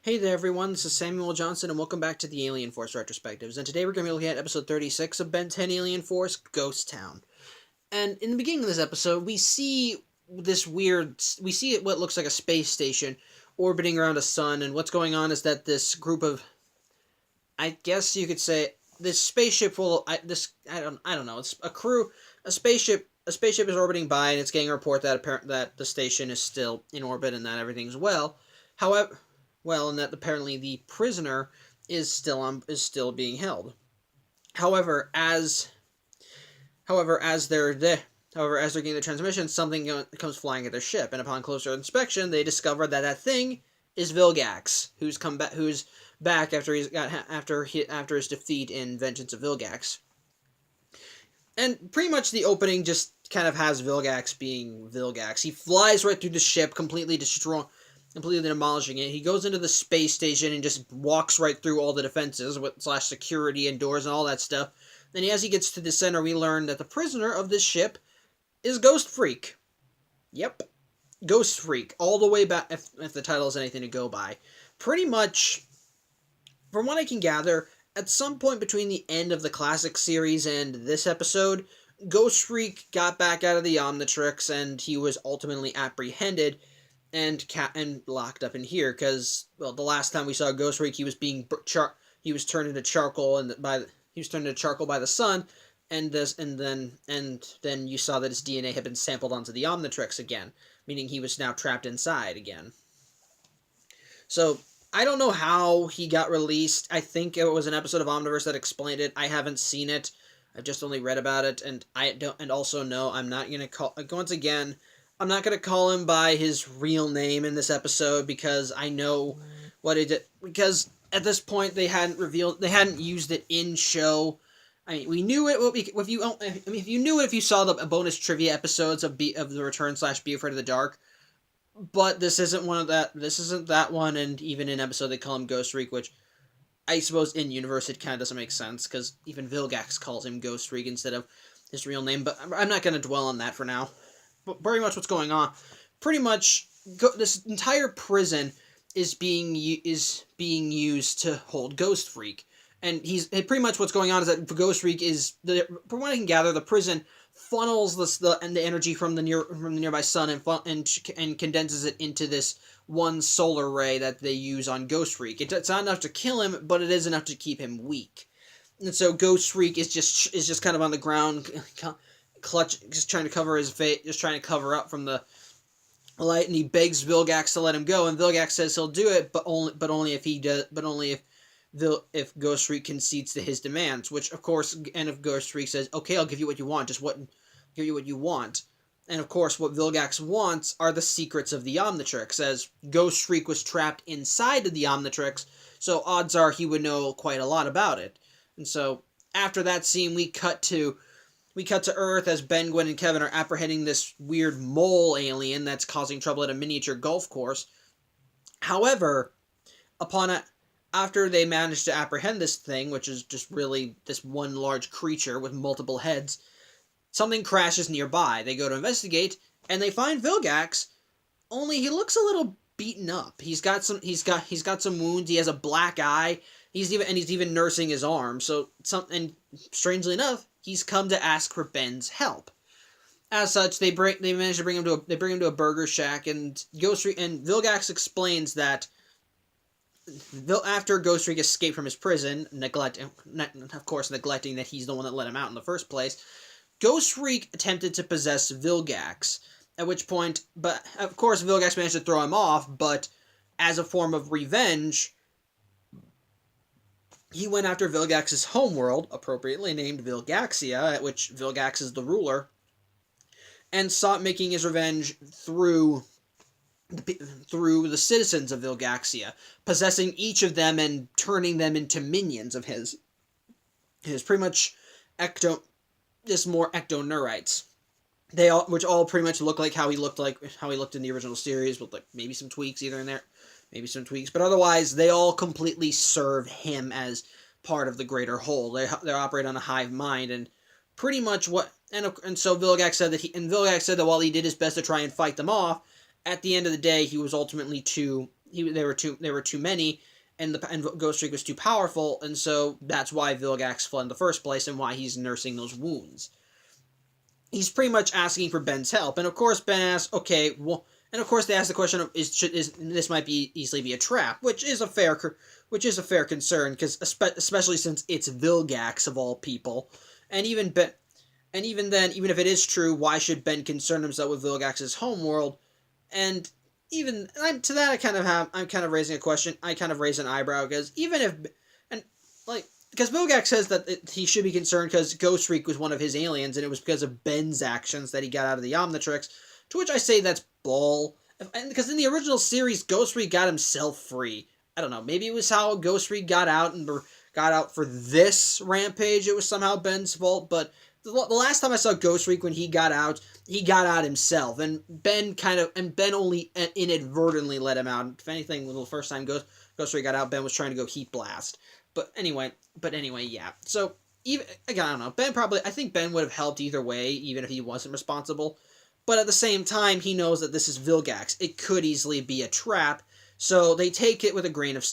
Hey there everyone, this is Samuel Johnson and welcome back to the Alien Force Retrospectives, and today we're going to be looking at episode 36 of Ben 10 Alien Force, Ghost Town. And in the beginning of this episode, we see what looks like a space station orbiting around a sun, and what's going on is that this group of, I guess you could say, this spaceship I don't know, it's a crew, a spaceship is orbiting by and it's getting a report that the station is still in orbit and that everything's well. However, and that apparently the prisoner is still being held. However, as they're getting the transmission, something comes flying at their ship, and upon closer inspection, they discover that thing is Vilgax, who's back after his defeat in Vengeance of Vilgax. And pretty much the opening just kind of has Vilgax being Vilgax. He flies right through the ship, completely demolishing it. He goes into the space station and just walks right through all the defenses / security and doors and all that stuff. Then as he gets to the center, we learn that the prisoner of this ship is Ghostfreak. Yep. Ghostfreak. All the way back, if the title is anything to go by. Pretty much, from what I can gather, at some point between the end of the classic series and this episode, Ghostfreak got back out of the Omnitrix and he was ultimately apprehended and locked up in here because, well, the last time we saw Ghostfreak, he was turned into charcoal by the sun, and then you saw that his DNA had been sampled onto the Omnitrix again, meaning he was now trapped inside again. So I don't know how he got released. I think it was an episode of Omniverse that explained it. I haven't seen it. I've just only read about it, and also no, I'm not gonna call once again. I'm not going to call him by his real name in this episode because I know what it did. Because at this point they hadn't used it in show. I mean, we knew it. If you knew it, if you saw the bonus trivia episodes of the Return / Be Afraid of the Dark. But this isn't one of that. This isn't that one, and even in episode they call him Ghostfreak, which I suppose in universe it kind of doesn't make sense because even Vilgax calls him Ghostfreak instead of his real name. But I'm not going to dwell on that for now. But very much what's going on, pretty much this entire prison is being used to hold Ghostfreak, and pretty much what's going on is that Ghostfreak is from what I can gather, the prison funnels the energy from the nearby sun and condenses it into this one solar ray that they use on Ghostfreak. It's not enough to kill him, but it is enough to keep him weak, and so Ghostfreak is just kind of on the ground. Just trying to cover his face, just trying to cover up from the light, and he begs Vilgax to let him go, and Vilgax says he'll do it, but only if Ghostfreak concedes to his demands, which of course, and if Ghostfreak says, okay, I'll give you what you want, give you what you want, and of course what Vilgax wants are the secrets of the Omnitrix, as Ghostfreak was trapped inside of the Omnitrix, so odds are he would know quite a lot about it. And so after that scene, we cut to Earth as Ben, Gwen, and Kevin are apprehending this weird mole alien that's causing trouble at a miniature golf course. However, after they manage to apprehend this thing, which is just really this one large creature with multiple heads, something crashes nearby. They go to investigate, and they find Vilgax, only he looks a little beaten up. He's got some wounds. He has a black eye. He's even nursing his arm. And strangely enough, he's come to ask for Ben's help. As such, they manage to bring him to a burger shack, and Vilgax explains that after Ghostfreak escaped from his prison, neglecting that he's the one that let him out in the first place, Ghostfreak attempted to possess Vilgax. At which point, but of course, Vilgax managed to throw him off. But as a form of revenge, he went after Vilgax's homeworld, appropriately named Vilgaxia, at which Vilgax is the ruler, and sought making his revenge through the citizens of Vilgaxia, possessing each of them and turning them into minions of his. His pretty much more ectonurites. Which all pretty much look like how he looked in the original series, with like maybe some tweaks either in there. But otherwise, they all completely serve him as part of the greater whole. They operate on a hive mind, and pretty much so Vilgax said that while he did his best to try and fight them off, at the end of the day, he was ultimately too there were too many, and Ghostfreak was too powerful, and so that's why Vilgax fled in the first place, and why he's nursing those wounds. He's pretty much asking for Ben's help, and of course Ben asks, okay, well, and of course they ask the question of is this might be easily be a trap, which is a fair concern, because especially since it's Vilgax of all people, and even Ben. And even then, even if it is true, why should Ben concern himself with Vilgax's homeworld? And even to that, I'm kind of raising a question. I kind of raise an eyebrow, because even if, and like, because Vilgax says that he should be concerned because Ghostfreak was one of his aliens, and it was because of Ben's actions that he got out of the Omnitrix. To which I say that's bull. Because in the original series, Ghostfreak got himself free. I don't know. Maybe it was how Ghostfreak got out for this rampage. It was somehow Ben's fault, but the last time I saw Ghostfreak when he got out himself, and Ben only inadvertently let him out. If anything, the first time Ghostfreak got out, Ben was trying to go heat blast. But anyway, yeah. So even again, I don't know. I think Ben would have helped either way, even if he wasn't responsible. But at the same time, he knows that this is Vilgax. It could easily be a trap. So they take it with a grain of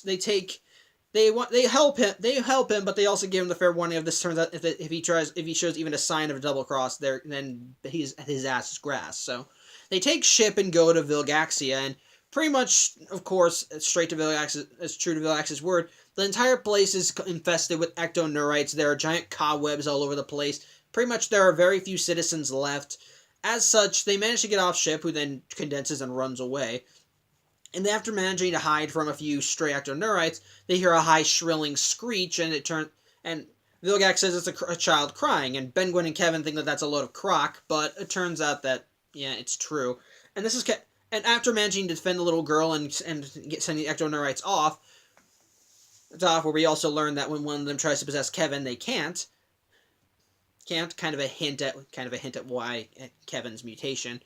they help him, but they also give him the fair warning if this turns out if he shows even a sign of a double cross there, then his ass is grass. So they take ship and go to Vilgaxia, and pretty much, of course, straight to Vilgax, as true to Vilgax's word, the entire place is infested with ectoneurites. There are giant cobwebs all over the place. Pretty much there are very few citizens left. As such, they manage to get off ship, who then condenses and runs away. And after managing to hide from a few stray ectoneurites, they hear a high shrilling screech, and Vilgax says it's a child crying, and Ben, Gwen, and Kevin think that that's a load of crock, but it turns out that, yeah, it's true. And after managing to defend the little girl and send the ectoneurites off, where we also learn that when one of them tries to possess Kevin, they can't. Kind of a hint at why Kevin's mutation.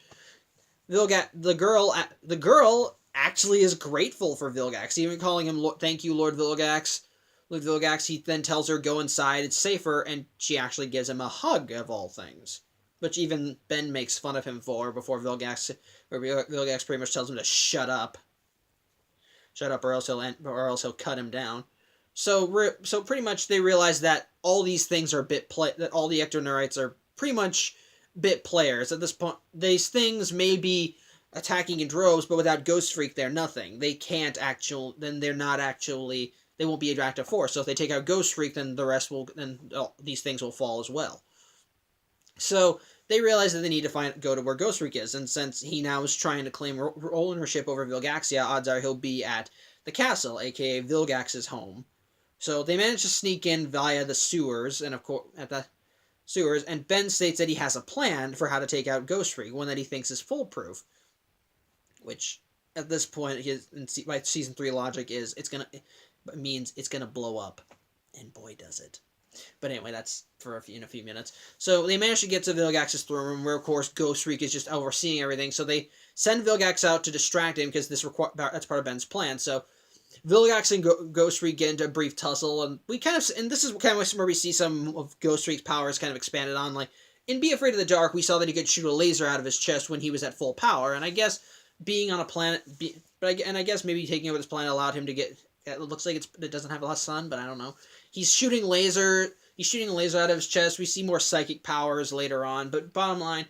The girl actually is grateful for Vilgax, even calling him "Thank you, Lord Vilgax." Lord Vilgax, he then tells her, "Go inside, it's safer," and she actually gives him a hug, of all things. Which even Ben makes fun of him for, before Vilgax pretty much tells him to shut up. Shut up, or else he'll cut him down. So pretty much they realize that all these things are that all the ectoneurites are pretty much bit players. At this point, these things may be attacking in droves, but without Ghostfreak, they're nothing. They won't be a active force. So if they take out Ghostfreak, then these things will fall as well. So they realize that they need to go to where Ghostfreak is, and since he now is trying to claim ownership over Vilgaxia, odds are he'll be at the castle, aka Vilgax's home. So they manage to sneak in via the sewers, and of course and Ben states that he has a plan for how to take out Ghostfreak, one that he thinks is foolproof. Which, at this point, by season 3 logic means it's gonna blow up, and boy does it. But anyway, that's in a few minutes. So they manage to get to Vilgax's throne room, where of course Ghostfreak is just overseeing everything. So they send Vilgax out to distract him, because that's part of Ben's plan. So Vilgax and Ghostfreak get into a brief tussle, and this is kind of where we see some of Ghostfreak's powers kind of expanded on. Like in Be Afraid of the Dark, we saw that he could shoot a laser out of his chest when he was at full power, and I guess being on a planet, I guess maybe taking over this planet allowed him to get. It looks like it doesn't have a lot of sun, but I don't know. He's shooting a laser out of his chest. We see more psychic powers later on, but bottom line,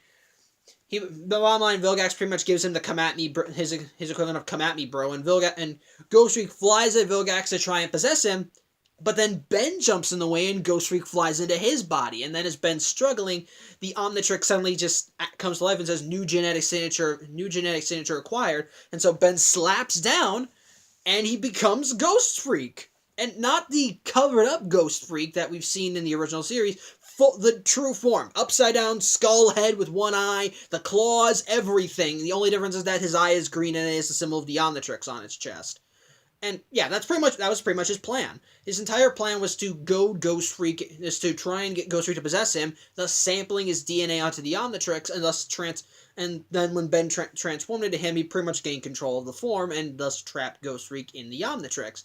Vilgax pretty much gives him the "come at me," his equivalent of "come at me, bro," and Ghostfreak flies at Vilgax to try and possess him, but then Ben jumps in the way and Ghostfreak flies into his body, and then as Ben's struggling, the Omnitrix suddenly just comes to life and says new genetic signature acquired, and so Ben slaps down, and he becomes Ghostfreak. And not the covered up Ghostfreak that we've seen in the original series, the true form. Upside down skull head with one eye, the claws, everything. The only difference is that his eye is green and it is the symbol of the Omnitrix on its chest. And yeah, that was pretty much his plan. His entire plan was to to try and get Ghostfreak to possess him, thus sampling his DNA onto the Omnitrix, and then when Ben transformed into him, he pretty much gained control of the form, and thus trapped Ghostfreak in the Omnitrix.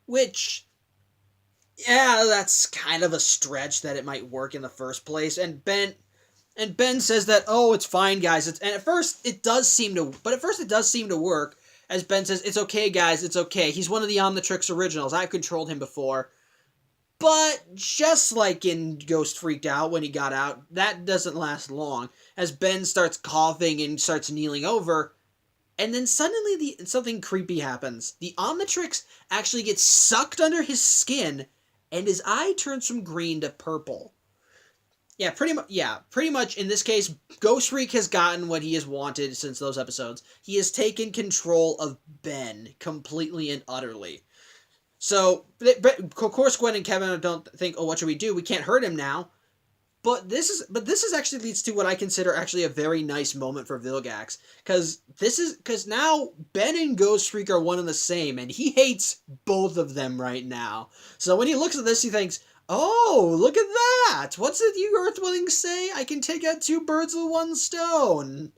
Which, yeah, that's kind of a stretch that it might work in the first place. And Ben says that, oh, it's fine, guys. At first it does seem to work. as Ben says, "It's okay, guys, it's okay. He's one of the Omnitrix originals. I've controlled him before." But just like in Ghost Freaked Out when he got out, that doesn't last long. As Ben starts coughing and starts kneeling over, and then suddenly something creepy happens. The Omnitrix actually gets sucked under his skin, and his eye turns from green to purple. Yeah, pretty much in this case, Ghost Freak has gotten what he has wanted since those episodes. He has taken control of Ben completely and utterly. So, but of course, Gwen and Kevin don't think, "Oh, what should we do? We can't hurt him now." But this is actually leads to what I consider actually a very nice moment for Vilgax, because now Ben and Ghost Freak are one and the same, and he hates both of them right now. So when he looks at this, he thinks, "Oh, look at that! What's it you Earthlings say? I can take out 2 birds with 1 stone."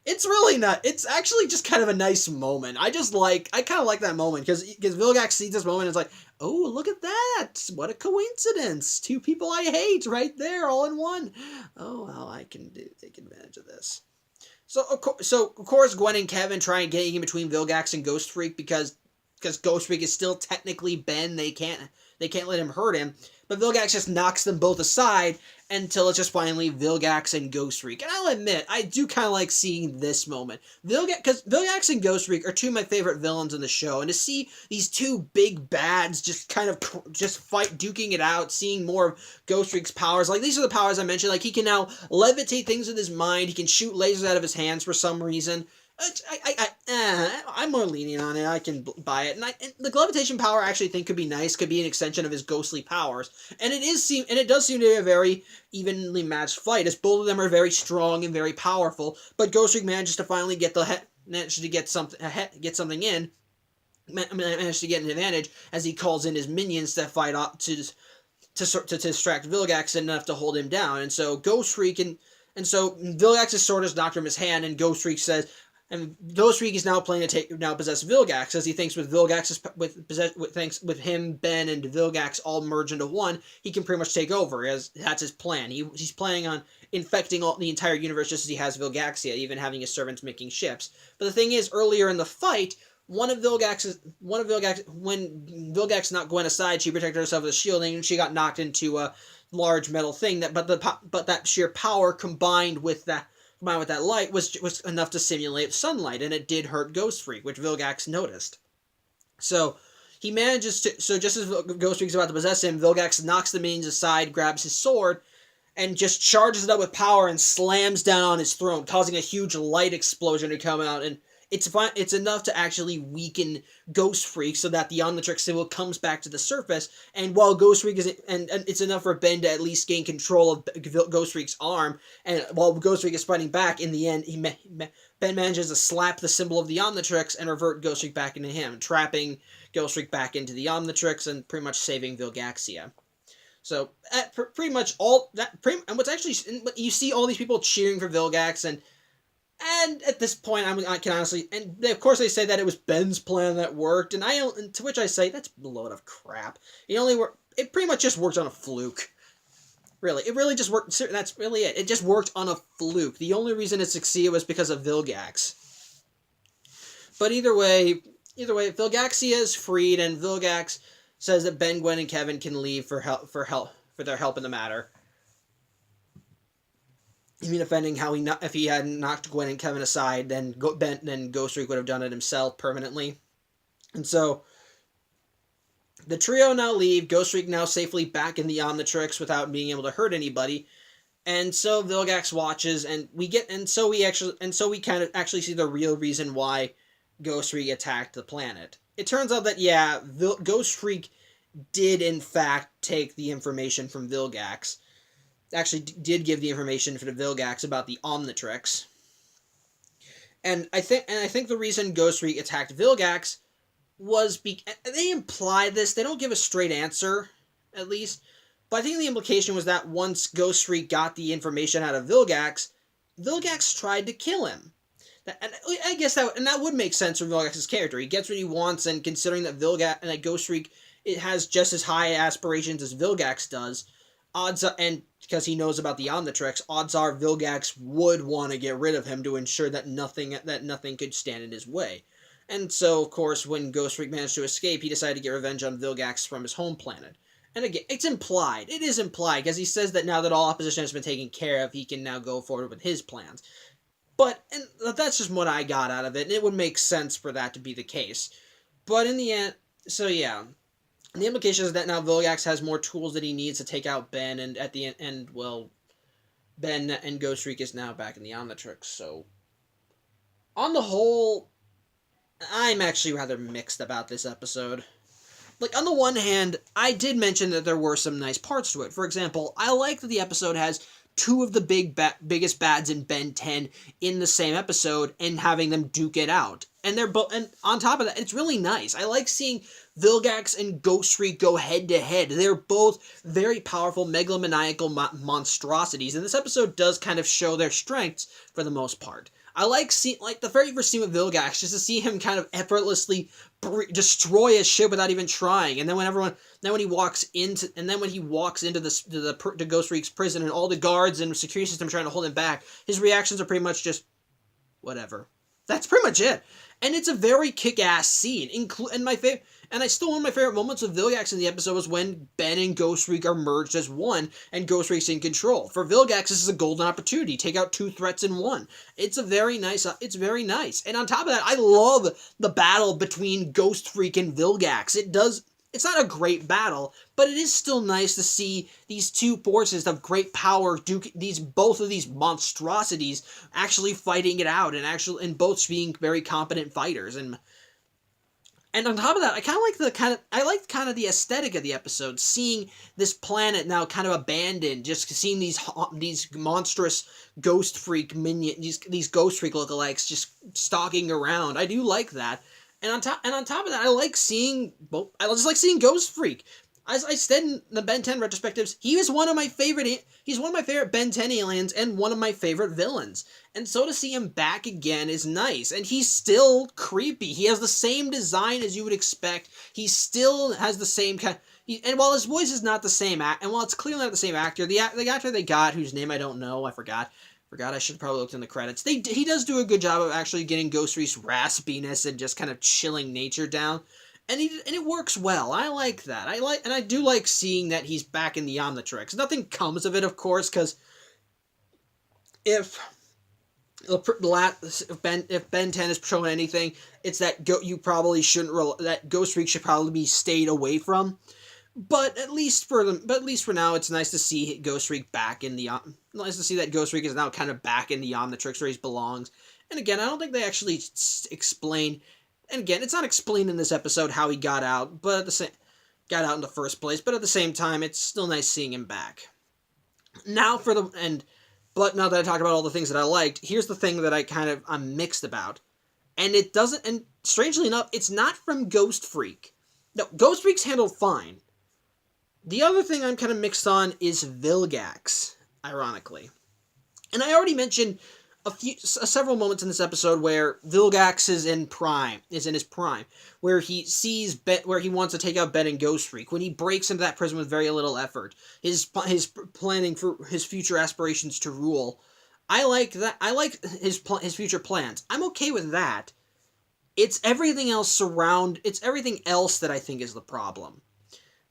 It's really not. It's actually just kind of a nice moment. I kind of like that moment because Vilgax sees this moment and is like, "Oh, look at that! What a coincidence! 2 people I hate right there, all in one. Oh, well, I can take advantage of this." So of course, Gwen and Kevin try and get in between Vilgax and Ghost Freak because Ghost Freak is still technically Ben. They can't let him hurt him. But Vilgax just knocks them both aside until it's just finally Vilgax and Ghost Freak. And I'll admit, I do kind of like seeing this moment. Because Vilgax and Ghost Freak are 2 of my favorite villains in the show. And to see these 2 big bads just kind of duking it out, seeing more of Ghost Freak's powers. Like, these are the powers I mentioned. Like, he can now levitate things with his mind. He can shoot lasers out of his hands for some reason. I'm more lenient on it. I can buy it, and the levitation power I actually think could be nice. Could be an extension of his ghostly powers, and it does seem to be a very evenly matched fight, as both of them are very strong and very powerful. But Ghost Freak manages to finally get something in, managed to get an advantage as he calls in his minions to fight off to distract Vilgax enough to hold him down, and so Ghost Freak and so Vilgax's sword has knocked from his hand, and Ghost Freak says. And Ghost Freak is now planning to possess Vilgax, as he thinks with him, Ben, and Vilgax all merge into one, he can pretty much take over. As that's his plan. He's planning on infecting the entire universe just as he has Vilgaxia, even having his servants making ships. But the thing is, earlier in the fight, when Vilgax knocked Gwen aside, she protected herself with a shielding, and she got knocked into a large metal thing. But that sheer power combined with that light was enough to simulate sunlight, and it did hurt Ghost Freak, which Vilgax noticed. So he manages to. So just as Ghost Freak is about to possess him, Vilgax knocks the minions aside, grabs his sword, and just charges it up with power and slams down on his throne, causing a huge light explosion to come out. And it's enough to actually weaken Ghost Freak so that the Omnitrix symbol comes back to the surface, and while Ghost Freak and it's enough for Ben to at least gain control of Ghost Freak's arm, and while Ghost Freak is fighting back, in the end, Ben manages to slap the symbol of the Omnitrix and revert Ghost Freak back into him, trapping Ghost Freak back into the Omnitrix and pretty much saving Vilgaxia. So, pretty much all that, and what's actually, you see all these people cheering for Vilgax, and at this point, I can honestly, and of course they say that it was Ben's plan that worked, and to which I say, that's a load of crap. It pretty much just worked on a fluke. Really, it really just worked, that's really it. It just worked on a fluke. The only reason it succeeded was because of Vilgax. But either way, Vilgaxia is freed, and Vilgax says that Ben, Gwen, and Kevin can leave for their help in the matter. Even defending how if he hadn't knocked Gwen and Kevin aside, then Ghost Freak would have done it himself permanently. And so the trio now leave. Ghost Freak now safely back in the Omnitrix without being able to hurt anybody. And so Vilgax watches, and we kind of actually see the real reason why Ghost Freak attacked the planet. It turns out that Ghost Freak did in fact take the information from Vilgax. Actually did give the information for the Vilgax about the Omnitrix. And I think the reason Ghost Freak attacked Vilgax was they imply this. They don't give a straight answer, at least. But I think the implication was that once Ghost Freak got the information out of Vilgax, Vilgax tried to kill him. And I guess that would make sense for Vilgax's character. He gets what he wants, and considering that Ghost Freak, it has just as high aspirations as Vilgax does, and because he knows about the Omnitrix, odds are Vilgax would want to get rid of him to ensure that nothing could stand in his way. And so, of course, when Ghostfreak managed to escape, he decided to get revenge on Vilgax from his home planet. And again, it's implied. It is implied, because he says that now that all opposition has been taken care of, he can now go forward with his plans. But, and that's just what I got out of it, and it would make sense for that to be the case. But in the end, so yeah. The implication is that now Vilgax has more tools that he needs to take out Ben, and at the end, well, Ben and Ghostfreak is now back in the Omnitrix, so... On the whole, I'm actually rather mixed about this episode. Like, on the one hand, I did mention that there were some nice parts to it. For example, I like that the episode has two of the biggest bads in Ben 10 in the same episode and having them duke it out. And they're both, and on top of that, it's really nice. I like seeing Vilgax and Ghostfreak go head to head. They're both very powerful megalomaniacal monstrosities, and this episode does kind of show their strengths for the most part. I like the very first scene with Vilgax, just to see him kind of effortlessly destroy his ship without even trying. And then when he walks into the Ghostfreak's prison, and all the guards and security system trying to hold him back, his reactions are pretty much just whatever. That's pretty much it. And it's a very kick-ass scene. One of my favorite moments of Vilgax in the episode was when Ben and Ghostfreak are merged as one, and Ghostfreak's in control. For Vilgax, this is a golden opportunity. Take out two threats in one. It's very nice. And on top of that, I love the battle between Ghostfreak and Vilgax. It's not a great battle, but it is still nice to see these two forces of great power, both of these monstrosities actually fighting it out, and both being very competent fighters. And on top of that, I like the aesthetic of the episode, seeing this planet now kind of abandoned, just seeing these monstrous Ghostfreak these Ghostfreak lookalikes just stalking around. I do like that. And on top of that, I just like seeing Ghostfreak. As I said in the Ben 10 retrospectives, he's one of my favorite Ben 10 aliens and one of my favorite villains. And so to see him back again is nice. And he's still creepy. He has the same design as you would expect. He still has the same kind. And while his voice is not the same, and while it's clearly not the same actor, the actor they got, whose name I don't know, I forgot. I should have probably looked in the credits. He does do a good job of actually getting Ghostfreak's raspiness and just kind of chilling nature down. And it works well. I like that. I do like seeing that he's back in the Omnitrix. Nothing comes of it, of course, because if Ben 10 is showing anything, it's that that Ghostfreak should probably be stayed away from. But at least for now, it's nice to see Ghostfreak back in the. Nice to see that Ghostfreak is now kind of back in the Omnitrix where he belongs. And again, I don't think they actually explain. And again, it's not explained in this episode how he got out, got out in the first place. But at the same time, it's still nice seeing him back. But now that I talked about all the things that I liked, here's the thing that I'm mixed about, and strangely enough, it's not from Ghostfreak. No, Ghostfreak's handled fine. The other thing I'm kind of mixed on is Vilgax, ironically. And I already mentioned several moments in this episode where Vilgax is in his prime, where he where he wants to take out Ben and Ghostfreak, when he breaks into that prison with very little effort, his planning for his future aspirations to rule. I like that. I like his future plans. I'm okay with that. It's everything else that I think is the problem.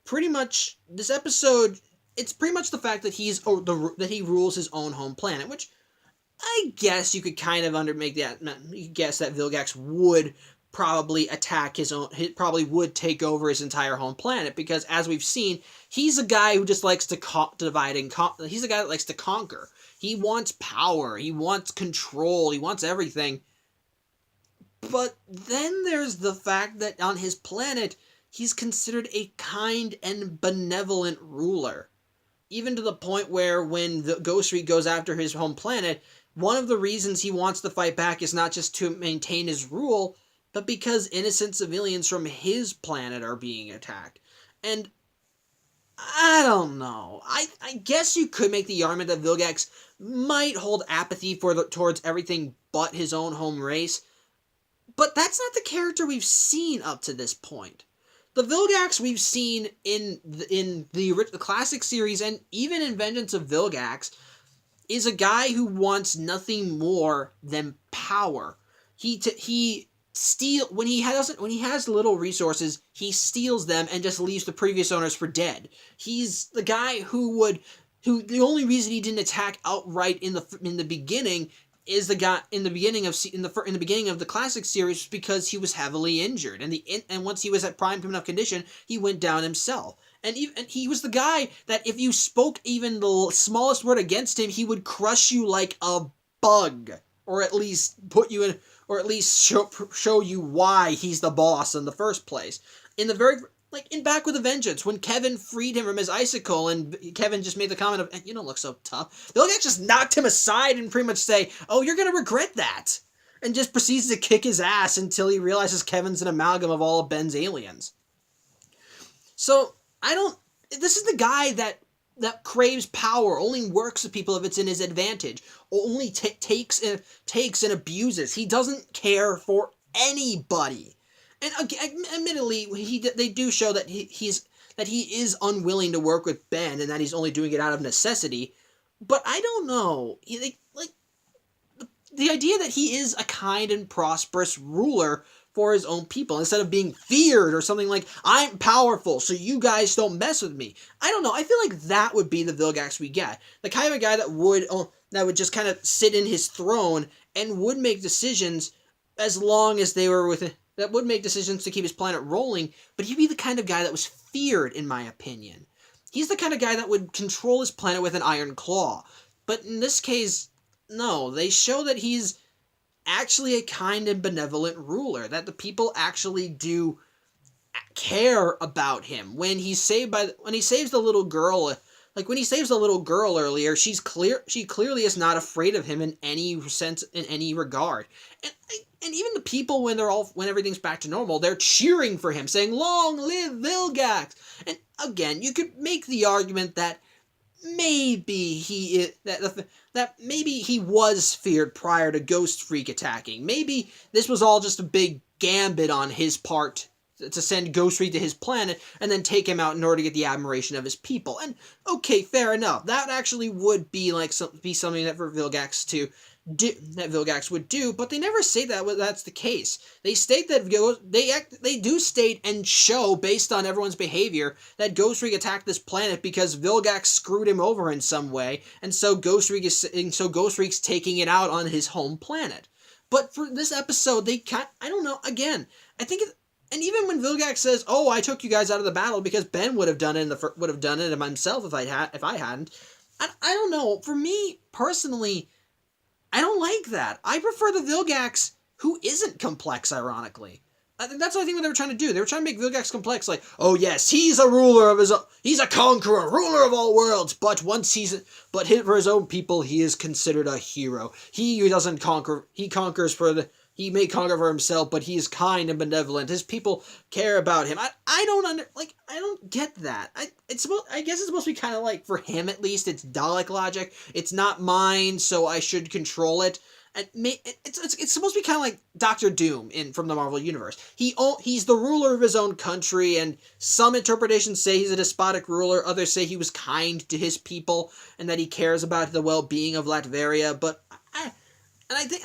Pretty much, this episode, it's pretty much the fact that that he rules his own home planet, which I guess you could kind of guess that Vilgax would probably would take over his entire home planet, because as we've seen, he's a guy who just likes to divide and conquer. He's a guy that likes to conquer. He wants power, he wants control, he wants everything. But then there's the fact that on his planet, he's considered a kind and benevolent ruler. Even to the point where when the Ghostfreak goes after his home planet, one of the reasons he wants to fight back is not just to maintain his rule, but because innocent civilians from his planet are being attacked. And I don't know. I guess you could make the argument that Vilgax might hold apathy towards everything but his own home race, but that's not the character we've seen up to this point. The Vilgax we've seen in the classic series, and even in Vengeance of Vilgax, is a guy who wants nothing more than power. He when he has little resources, he steals them and just leaves the previous owners for dead. He's the guy who the only reason he didn't attack outright in the beginning is the guy in the beginning of the classic series because he was heavily injured, and once he was at prime enough condition, he went down himself. And he was the guy that if you spoke even the smallest word against him, he would crush you like a bug, or at least put you in, or at least show you why he's the boss in the first place. In Back with a Vengeance, when Kevin freed him from his icicle, and Kevin just made the comment of, "You don't look so tough," Vilgax just knocked him aside and pretty much say, "Oh, you're gonna regret that," and just proceeds to kick his ass until he realizes Kevin's an amalgam of all of Ben's aliens. So this is the guy that craves power, only works with people if it's in his advantage, only takes and abuses. He doesn't care for anybody. And admittedly, they do show that he is unwilling to work with Ben, and that he's only doing it out of necessity. But I don't know. The idea that he is a kind and prosperous ruler for his own people, instead of being feared or something like, "I'm powerful, so you guys don't mess with me." I don't know. I feel like that would be the Vilgax we get. The kind of a guy that would just kind of sit in his throne and would make decisions as long as they were within... that would make decisions to keep his planet rolling, but he'd be the kind of guy that was feared, in my opinion. He's the kind of guy that would control his planet with an iron claw. But in this case, no. They show that he's actually a kind and benevolent ruler, that the people actually do care about him. When he saves the little girl, when he saves the little girl earlier, she clearly is not afraid of him in any sense, in any regard. And even the people, when everything's back to normal, they're cheering for him, saying, "Long live Vilgax!" And again, you could make the argument that maybe maybe he was feared prior to Ghostfreak attacking. Maybe this was all just a big gambit on his part to send Ghostfreak to his planet and then take him out in order to get the admiration of his people. And okay, fair enough. That actually would be something that for Vilgax to do, that Vilgax would do, but they never say that's the case. They state that they do state and show, based on everyone's behavior, that Ghostfreak attacked this planet because Vilgax screwed him over in some way, and so Ghostfreak's taking it out on his home planet. But for this episode, I don't know. Again, I think and even when Vilgax says, "Oh, I took you guys out of the battle because Ben would have done it himself if I hadn't," I don't know. For me personally, I don't like that. I prefer the Vilgax who isn't complex, ironically. I think that's what I think what they were trying to do. They were trying to make Vilgax complex, like, "Oh yes, he's a ruler of he's a conqueror, ruler of all worlds, but for his own people, he is considered a hero. He doesn't conquer, he may conquer for himself, but he is kind and benevolent. His people care about him." I don't get that. I guess it's supposed to be kind of like, for him at least, it's Dalek logic. It's not mine, so I should control it. It's supposed to be kind of like Doctor Doom from the Marvel Universe. He's the ruler of his own country, and some interpretations say he's a despotic ruler. Others say he was kind to his people and that he cares about the well-being of Latveria. But I think,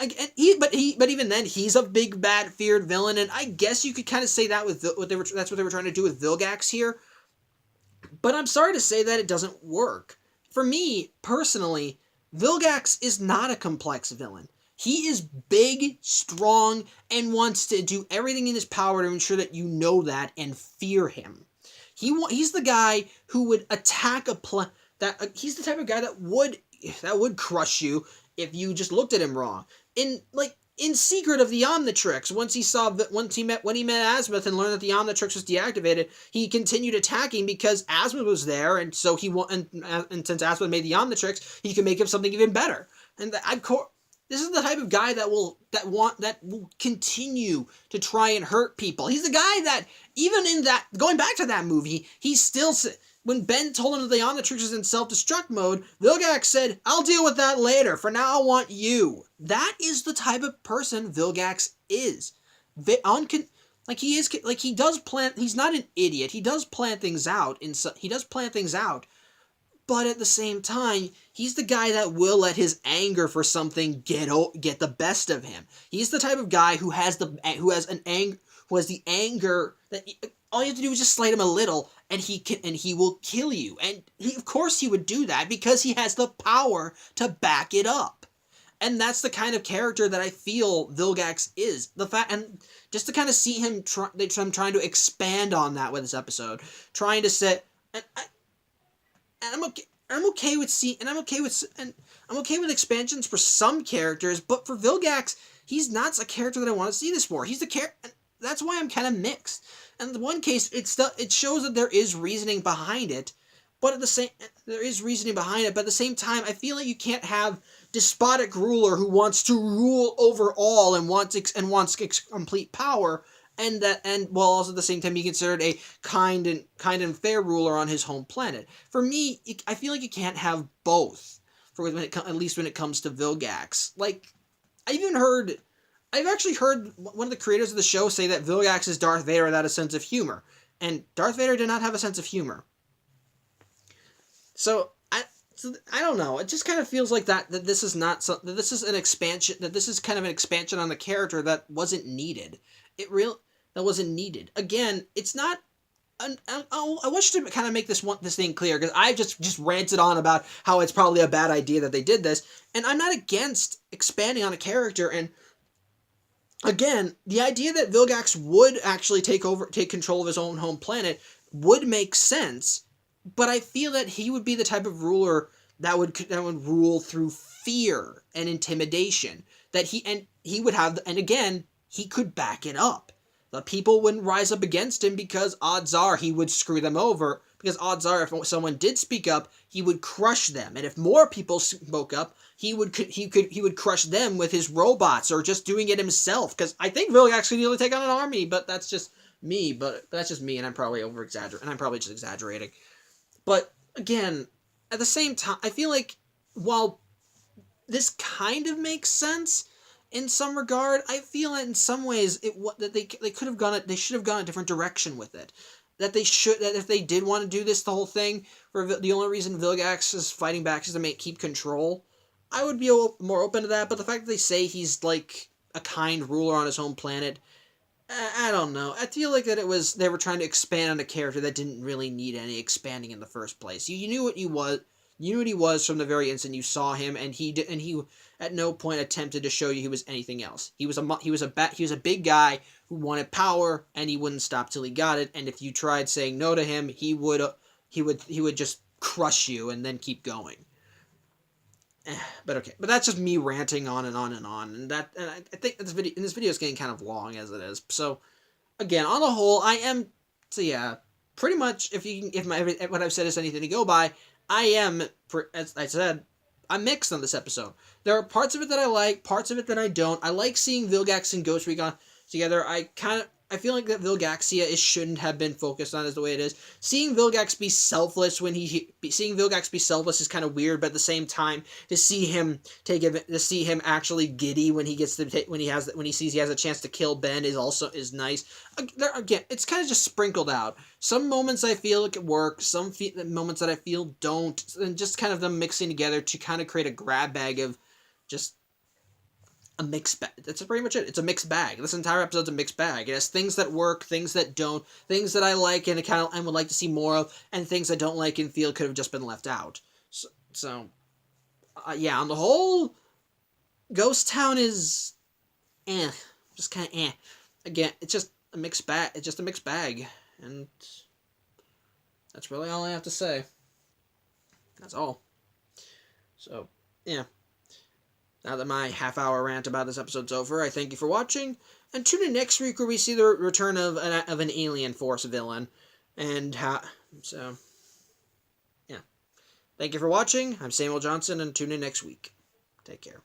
but even then, he's a big, bad, feared villain, and I guess you could kind of say that that's what they were trying to do with Vilgax here. But I'm sorry to say that it doesn't work. For me, personally, Vilgax is not a complex villain. He is big, strong, and wants to do everything in his power to ensure that you know that and fear him. He's the guy who would attack he's the type of guy that would crush you if you just looked at him wrong. In Secret of the Omnitrix, when he met Azimuth and learned that the Omnitrix was deactivated, he continued attacking because Azimuth was there, and so and since Azimuth made the Omnitrix, he could make him something even better. And this is the type of guy that will continue to try and hurt people. He's the guy that, even in that, going back to that movie, he still, when Ben told him that the Omnitrix was in self-destruct mode, Vilgax said, "I'll deal with that later. For now, I want you." That is the type of person Vilgax is. He does plan. He's not an idiot. He does plan things out. He does plan things out. But at the same time, he's the guy that will let his anger for something get the best of him. He's the type of guy who has the anger that all you have to do is just slight him a little, and he will kill you. And of course he would do that because he has the power to back it up. And that's the kind of character that I feel Vilgax is. And just to kind of see him I'm trying to expand on that with this episode, trying to set. And I'm okay with expansions for some characters, but for Vilgax, he's not a character that I want to see this for. He's the character. That's why I'm kind of mixed. And in the one case, it shows that there is reasoning behind it, but at the same time, I feel like you can't have despotic ruler who wants to rule over all and wants complete power, and while also at the same time be considered a kind and fair ruler on his home planet. For me, I feel like you can't have both. At least when it comes to Vilgax, like I've actually heard one of the creators of the show say that Vilgax is Darth Vader without a sense of humor, and Darth Vader did not have a sense of humor. So I don't know. It just kind of feels like that this is not that this is an expansion. That this is kind of an expansion on the character that wasn't needed. That wasn't needed. Again, it's not. I wish to kind of make this thing clear, because I just ranted on about how it's probably a bad idea that they did this, and I'm not against expanding on a character. And again, the idea that Vilgax would actually take control of his own home planet would make sense, but I feel that he would be the type of ruler that would rule through fear and intimidation. He would have, and again, he could back it up. The people wouldn't rise up against him because odds are he would screw them over. Because odds are if someone did speak up, he would crush them. And if more people spoke up, he would crush them with his robots or just doing it himself. Because I think Vilgax could really take on an army, but that's just me. And I'm probably and I'm probably just exaggerating. But again, at the same time, I feel like while this kind of makes sense in some regard, I feel that in some ways they should have gone a different direction with it. That if they did want to do this, the whole thing, where the only reason Vilgax is fighting back is to keep control, I would be more open to that. But the fact that they say he's like a kind ruler on his home planet, I don't know. I feel like that they were trying to expand on a character that didn't really need any expanding in the first place. You knew what he was. You knew what he was from the very instant you saw him, and he at no point attempted to show you he was anything else. He was a big guy who wanted power, and he wouldn't stop till he got it. And if you tried saying no to him, he would just crush you and then keep going. But okay, but that's just me ranting on and on and on, and I think this video is getting kind of long as it is. So again, on the whole, pretty much if what I've said is anything to go by, as I said, I'm mixed on this episode. There are parts of it that I like, parts of it that I don't. I like seeing Vilgax and Ghostfreak together. I feel like that Vilgaxia shouldn't have been focused on as the way it is. Seeing Vilgax be selfless is kind of weird, but at the same time, to see him actually giddy when he sees he has a chance to kill Ben is nice. Again, it's kind of just sprinkled out. Some moments I feel like it works, some moments that I feel don't, and just kind of them mixing together to kind of create a grab bag of just a mixed bag. That's pretty much it. It's a mixed bag. This entire episode's a mixed bag. It has things that work, things that don't, things that I like and would like to see more of, and things I don't like and feel could have just been left out. So yeah, on the whole, Ghost Town is just kind of Again, it's just a mixed bag. It's just a mixed bag, and that's really all I have to say. That's all. So yeah. Now that my half-hour rant about this episode's over, I thank you for watching, and tune in next week where we see the return of an Alien Force villain, and yeah. Thank you for watching. I'm Samuel Johnson, and tune in next week. Take care.